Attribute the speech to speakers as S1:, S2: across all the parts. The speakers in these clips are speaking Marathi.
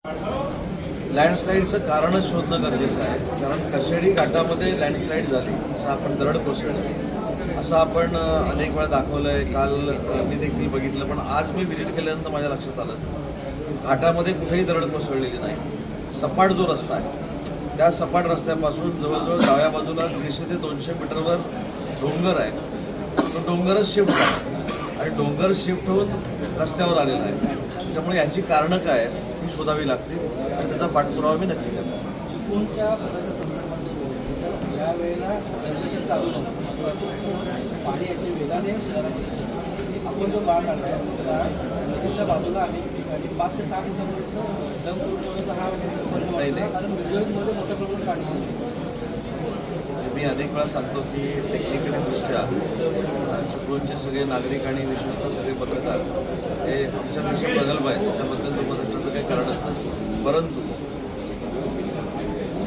S1: लँडस्लाईडचं कारणच शोधणं गरजेचं आहे, कारण कशेडी घाटामध्ये लँडस्लाईड झाली, असं आपण दरड कोसळली असं आपण अनेक वेळा दाखवलं आहे. काल मी देखील बघितलं, पण आज मी व्हिजिट केल्यानंतर माझ्या लक्षात आलं घाटामध्ये कुठेही दरड कोसळलेली नाही. सपाट जो रस्ता आहे त्या सपाट रस्त्यापासून जवळजवळ डाव्या बाजूला 150 ते 200 मीटरवर डोंगर आहे. तो डोंगरच शिफ्ट आहे आणि डोंगर शिफ्ट होऊन रस्त्यावर आलेला आहे. त्यामुळे याची कारणं काय आहेत ती शोधावी लागतील आणि त्याचा पाठपुरावा मी नक्की करतो.
S2: चिपळूणच्या यावेळेला रेझर्वेशन चालू नव्हतं, पाणी याचे वेगाने शहरामध्ये आपण जो भाग काढला आहे त्याला नदीच्या बाजूला अनेक ठिकाणी 5 ते 6 फुटापर्यंत डम होण्याचा हा परिणाम आहे, कारण विजुअलमध्ये मोठ्या प्रमाणात पाणी शिरते.
S1: मी अनेक वेळा सांगतो की टेक्निकली दृष्ट्या चिपळूणचे सगळे नागरिक आणि विश्वस्त सगळे पत्रकार हे आमच्या देशात प्रगल्भ आहेत, त्याच्याबद्दल दुमत काही कारणच नाही. परंतु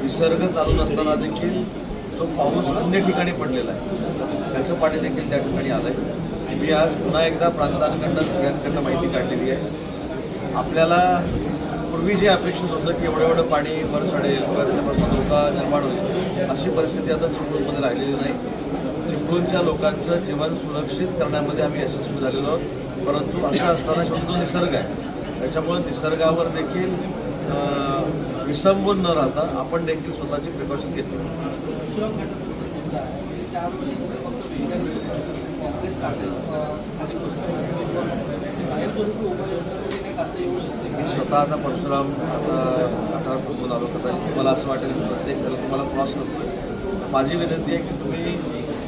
S1: निसर्ग चालू नसताना देखील जो पाऊस अन्य ठिकाणी पडलेला आहे त्याचं पाणी देखील त्या ठिकाणी आलं आहे. मी आज पुन्हा एकदा प्रांतांकडनं सगळ्यांकडनं माहिती काढलेली आहे. आपल्याला पूर्वी जे अपेक्षित होतं की एवढं पाणी वर चढेल किंवा त्याच्यापासून धोका निर्माण होईल, अशी परिस्थिती आता चिपळूणमध्ये राहिलेली नाही. चिपळूणच्या लोकांचं जीवन सुरक्षित करण्यामध्ये आम्ही यशस्वी झालेलो आहोत. परंतु असं असताना शेवटी तो निसर्ग आहे, त्याच्यामुळे निसर्गावर देखील विसंबून न राहता आपण देखील स्वतःची प्रिकॉशन घेतली. मी स्वतः आता परशुराम आता बघून आलो का, मला असं वाटेल प्रत्येक जर तुम्हाला क्रॉस करतो. माझी विनंती आहे की तुम्ही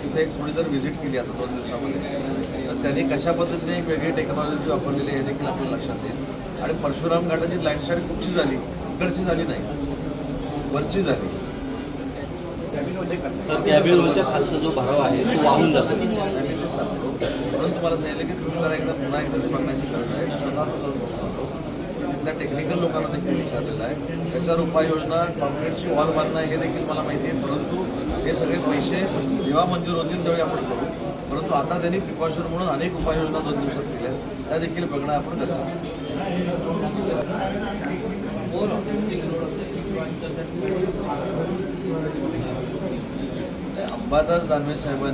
S1: तिथे एक थोडी जर व्हिजिट केली आता 2 दिवसामध्ये तर त्यांनी कशा पद्धतीने एक वेगळी टेक्नॉलॉजी वापरलेली आहे हे देखील आपल्या लक्षात येईल. आणि परशुराम घाटाची लँडस्लाईड कुठची झाली, इकडची झाली नाही, वरची झाली.
S3: सर त्या खालचा जो भराव आहे तो वाहून जातो.
S1: मी ते सांगतो, म्हणून तुम्हाला सांगितलं की तुम्ही जरा पुन्हा एकदा ते बघण्याची गरज आहे. मी स्वतः करून बघतो, तिथल्या टेक्निकल लोकांना देखील विचारलेलं आहे. त्याच्यावर उपाययोजना कॉन्क्रीटची वॉल बांधणं हे देखील मला माहिती आहे. परंतु हे सगळे पैसे जेव्हा मंजूर होतील त्यावेळी आपण करू. परंतु आता त्यांनी प्रिकॉशन म्हणून अनेक उपाययोजना 2 दिवसात केल्या, त्या देखील बघणं आपण गरजेचं. अंबादास दानवे साहेबांनी